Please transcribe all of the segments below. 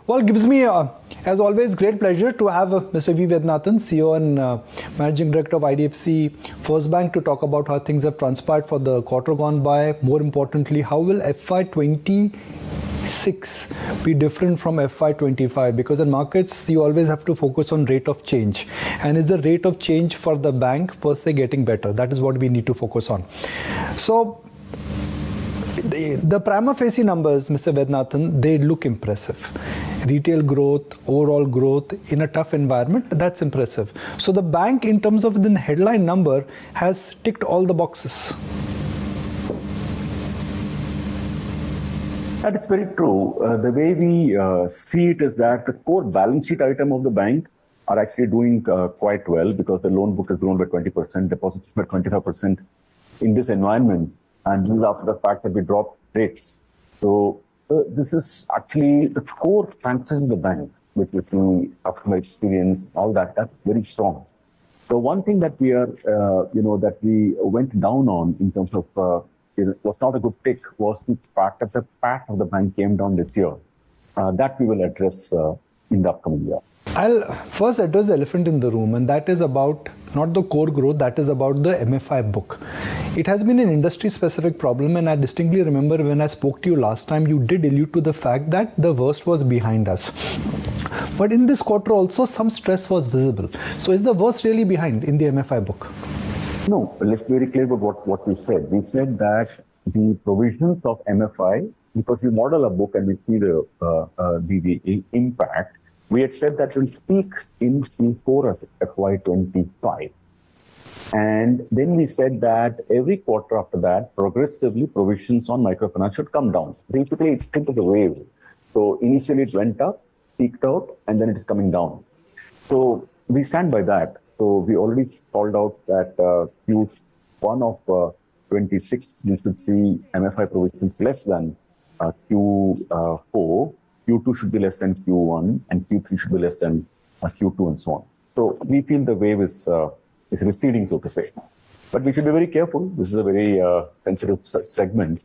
Well, it gives me, as always, great pleasure to have Mr. V. Vaidyanathan, CEO and Managing Director of IDFC First Bank, to talk about how things have transpired for the quarter gone by. More importantly, how will FY26 be different from FY25? Because in markets, you always have to focus on rate of change. And is the rate of change for the bank per se getting better? That is what we need to focus on. So, the prima facie numbers, Mr. Vaidyanathan, they look impressive. Retail growth, overall growth in a tough environment, that's impressive. So the bank, in terms of the headline number, has ticked all the boxes. That is very true. The way we see it is that the core balance sheet item of the bank are actually doing quite well, because the loan book has grown by 20%, deposits by 25% in this environment. And this is after the fact that we dropped rates. So this is actually the core franchise of the bank, which we, after my experience, all that, that's very strong. So one thing that we are, that we went down on in terms of, was not a good pick, was the fact that the PAT of the bank came down this year. That we will address in the upcoming year. I'll first address the elephant in the room, and that is about not the core growth, that is about the MFI book. It has been an industry-specific problem, and I distinctly remember when I spoke to you last time, you did allude to the fact that the worst was behind us. But in this quarter also, some stress was visible. So is the worst really behind in the MFI book? No, let's be very clear about what we said. We said that the provisions of MFI, because we model a book and we see the impact, we had said that will peak in Q4 of FY25. And then we said that every quarter after that, progressively provisions on microfinance should come down. Basically, it's think of a wave. So initially it went up, peaked out, and then it is coming down. So we stand by that. So we already called out that Q1 of 26, you should see MFI provisions less than Q4. Q2 should be less than Q1, and Q3 should be less than Q2, and so on. So we feel the wave is receding, so to say. But we should be very careful. This is a very sensitive segment.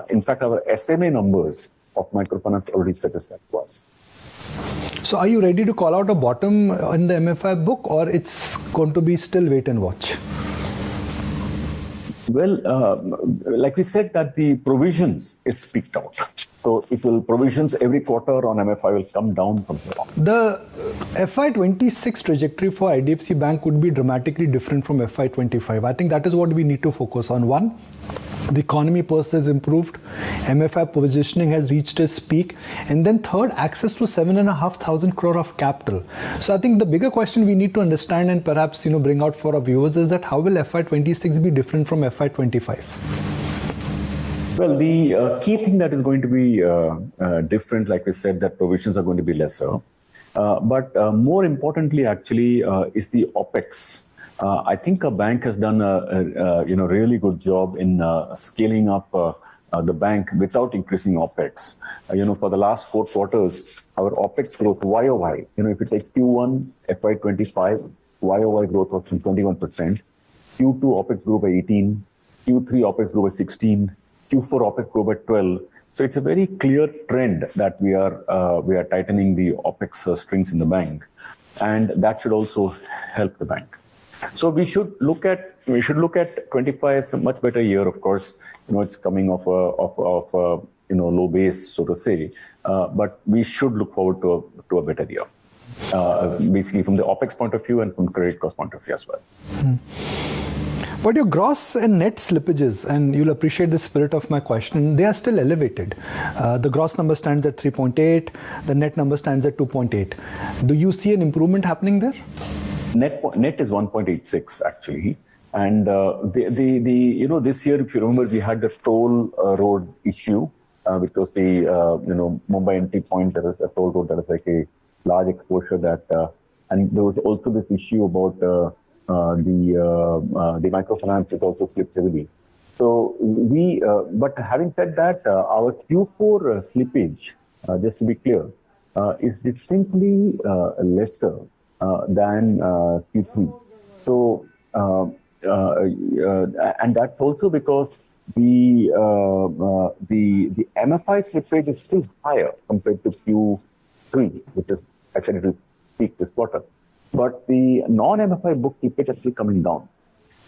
In fact, our SMA numbers of microfinance already suggest that to us. So are you ready to call out a bottom in the MFI book, or it's going to be still wait and watch? Well, like we said, that the provisions is peaked out. So provisions every quarter on MFI will come down from here on. The FY26 trajectory for IDFC Bank would be dramatically different from FY25. I think that is what we need to focus on. One, the economy per se has improved. MFI positioning has reached its peak. And then third, access to 7,500 crore of capital. So I think the bigger question we need to understand and perhaps bring out for our viewers is that how will FY26 be different from FY25? Well, the key thing that is going to be different, like we said, that provisions are going to be lesser. But more importantly, actually, is the OPEX. I think a bank has done a really good job in scaling up the bank without increasing OPEX. For the last 4 quarters, our OPEX growth YOY, if you take Q1 FY25, YOY growth was 21%. Q2 OPEX grew by 18. Q3 OPEX grew by 16. Q4 OPEX grew by 12. So it's a very clear trend that we are tightening the OPEX strings in the bank, and that should also help the bank. So we should look at 25 as a much better year. Of course, it's coming off a low base, so to say. But we should look forward to a better year, basically from the OPEX point of view and from credit cost point of view as well. But your gross and net slippages, and you'll appreciate the spirit of my question, they are still elevated. The gross number stands at 3.8, the net number stands at 2.8. Do you see an improvement happening there? Net is 1.86 actually, and this year, if you remember, we had the toll road issue, which was the Mumbai entry point. There is a toll road that is like a large exposure that, and there was also this issue about the microfinance, which also slipped heavily. So but having said that, our Q4 slippage, just to be clear, is distinctly lesser than Q3. So, and that's also because the MFI slippage is still higher compared to 3, which is actually it will peak this quarter. But the non-MFI book slippage actually coming down.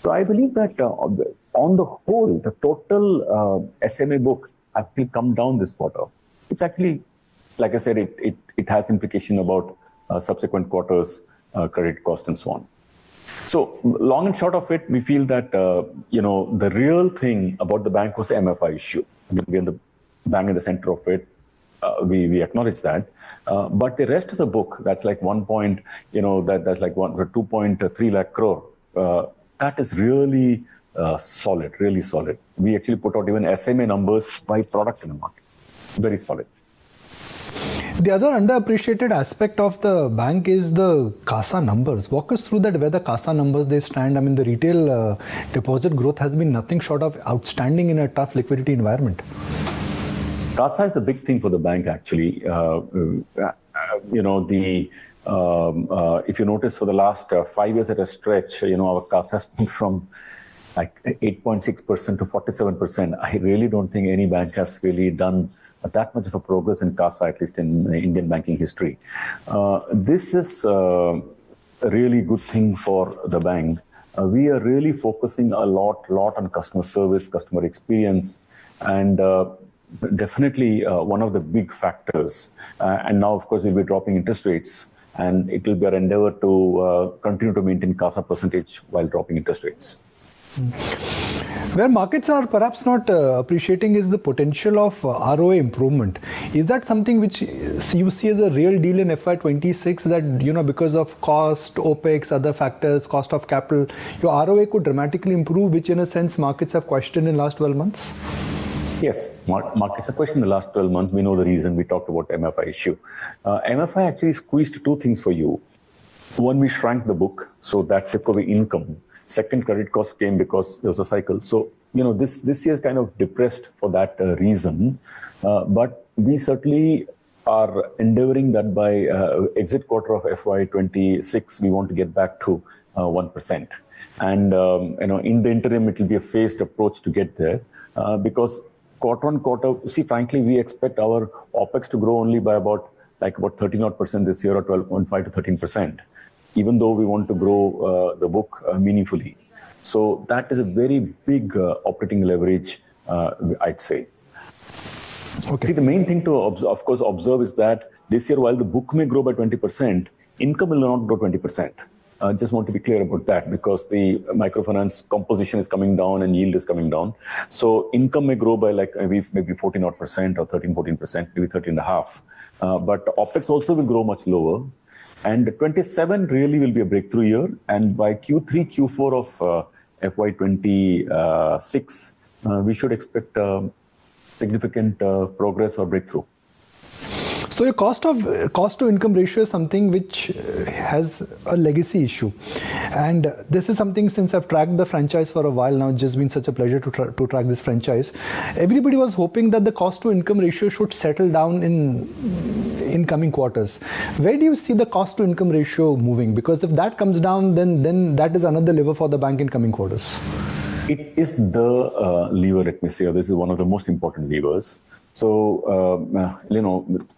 So I believe that on the whole, the total SMA book actually come down this quarter. It's actually, like I said, it has implication about subsequent quarters, credit cost and so on. So long and short of it, we feel that, the real thing about the bank was the MFI issue. We're in the bank in the center of it. We acknowledge that. But the rest of the book, that's like 2.3 lakh crore. That is really solid, really solid. We actually put out even SMA numbers by product in the market. Very solid. The other underappreciated aspect of the bank is the CASA numbers. Walk us through that, where the CASA numbers they stand. I mean, the retail deposit growth has been nothing short of outstanding in a tough liquidity environment. CASA is the big thing for the bank, actually. If you notice, for the last 5 years at a stretch, our CASA has been from like 8.6% to 47%. I really don't think any bank has really done that much of a progress in CASA, at least in Indian banking history. This is a really good thing for the bank. We are really focusing a lot on customer service, customer experience, and definitely one of the big factors. And now, of course, we'll be dropping interest rates, and it will be our endeavor to continue to maintain CASA percentage while dropping interest rates. Where markets are perhaps not appreciating is the potential of ROA improvement. Is that something which you see as a real deal in FY26, that, because of cost, OPEX, other factors, cost of capital, your ROA could dramatically improve, which in a sense markets have questioned in last 12 months? Yes, markets have questioned in the last 12 months. We know the reason. We talked about MFI issue. MFI actually squeezed two things for you. One, we shrank the book, so that took away income. Second, credit cost came because there was a cycle. So, this year is kind of depressed for that reason. But we certainly are endeavoring that by exit quarter of FY26, we want to get back to 1%. And, in the interim, it will be a phased approach to get there. Because quarter on quarter, frankly, we expect our OPEX to grow only by about 13% this year, or 12.5 to 13%. Even though we want to grow the book meaningfully. So that is a very big operating leverage, I'd say. Okay. See, the main thing to, of course, observe is that this year, while the book may grow by 20%, income will not grow 20%. I just want to be clear about that, because the microfinance composition is coming down and yield is coming down. So income may grow by maybe 14% or 13, 14%, maybe 13.5%. But OPEX also will grow much lower. And 27 really will be a breakthrough year. And by Q3, Q4 of FY26, we should expect significant progress or breakthrough. So your cost to income ratio is something which has a legacy issue. And this is something, since I've tracked the franchise for a while now, it's just been such a pleasure to track this franchise. Everybody was hoping that the cost to income ratio should settle down in coming quarters. Where do you see the cost to income ratio moving? Because if that comes down, then that is another lever for the bank in coming quarters. It is the lever, let me say. This is one of the most important levers. So,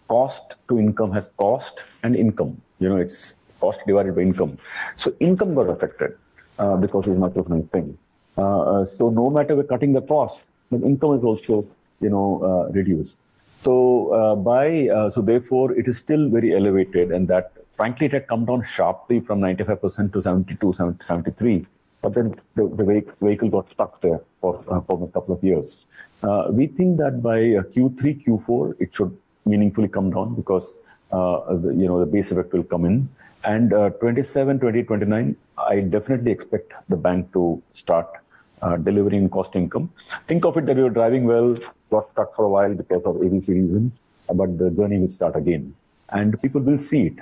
cost to income has cost and income. It's cost divided by income. So income got affected because it's not a thing. So no matter we're cutting the cost, the income is also, reduced. So therefore, it is still very elevated, and that, frankly, it had come down sharply from 95% to 72, 73. But then the vehicle got stuck there for a couple of years. We think that by Q3, Q4, it should meaningfully come down, because the base effect will come in. And 27, 28, 29, I definitely expect the bank to start delivering cost income. Think of it that we were driving well, got stuck for a while because of ABC reason, but the journey will start again. And people will see it.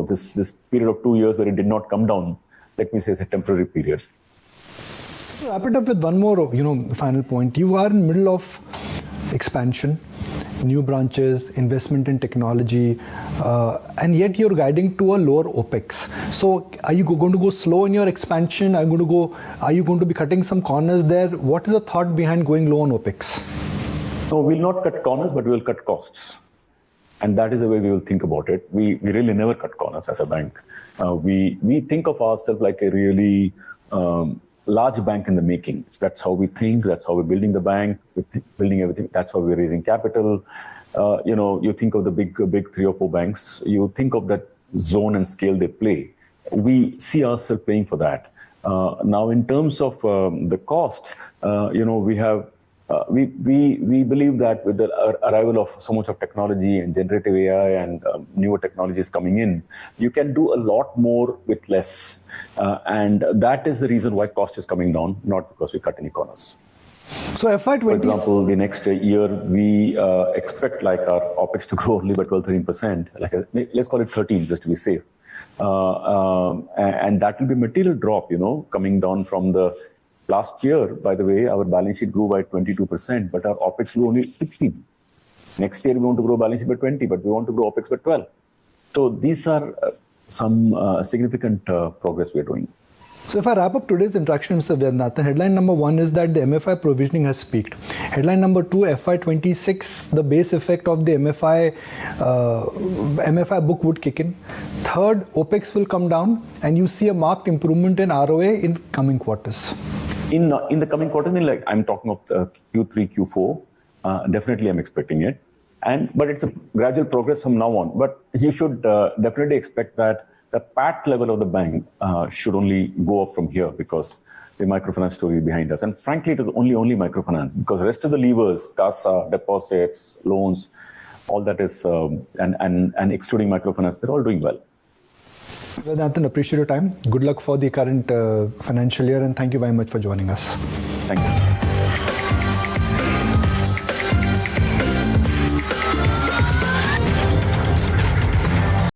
This period of 2 years where it did not come down, let me say, it's a temporary period. To wrap it up with one more, final point. You are in the middle of expansion, new branches, investment in technology, and yet you're guiding to a lower OPEX. So are you going to go slow in your expansion? Are you going to be cutting some corners there? What is the thought behind going low on OPEX? No, we'll not cut corners, but we'll cut costs. And that is the way we will think about it. We really never cut corners as a bank. We think of ourselves like a really large bank in the making. That's how we think. That's how we're building the bank. We're building everything. That's how we're raising capital. You think of the big 3 or 4 banks. You think of that zone and scale they play. We see ourselves paying for that. Now, in terms of the cost, we have. We believe that with the arrival of so much of technology and generative AI and newer technologies coming in, you can do a lot more with less. And that is the reason why cost is coming down, not because we cut any corners. So FY20... For example, the next year, we expect like our OPEX to grow only by 12-13%. Let's call it 13 just to be safe. And that will be a material drop, coming down from the last year. By the way, our balance sheet grew by 22%, but our OPEX grew only 16. Next year, we want to grow balance sheet by 20, but we want to grow OPEX by 12. So these are some significant progress we are doing. So if I wrap up today's interaction, Mr. Vaidyanathan, headline number 1 is that the MFI provisioning has peaked. Headline number 2, FY26, the base effect of the MFI book would kick in. Third, OPEX will come down, and you see a marked improvement in ROA in coming quarters. In the coming quarters, I'm talking of Q3, Q4. Definitely, I'm expecting it. But it's a gradual progress from now on. But you should definitely expect that the PAT level of the bank should only go up from here because the microfinance story is behind us. And frankly, it is only microfinance because the rest of the levers, CASA, deposits, loans, all that is, and excluding microfinance, they're all doing well. Vaidyanathan, appreciate your time. Good luck for the current financial year, and thank you very much for joining us. Thank you.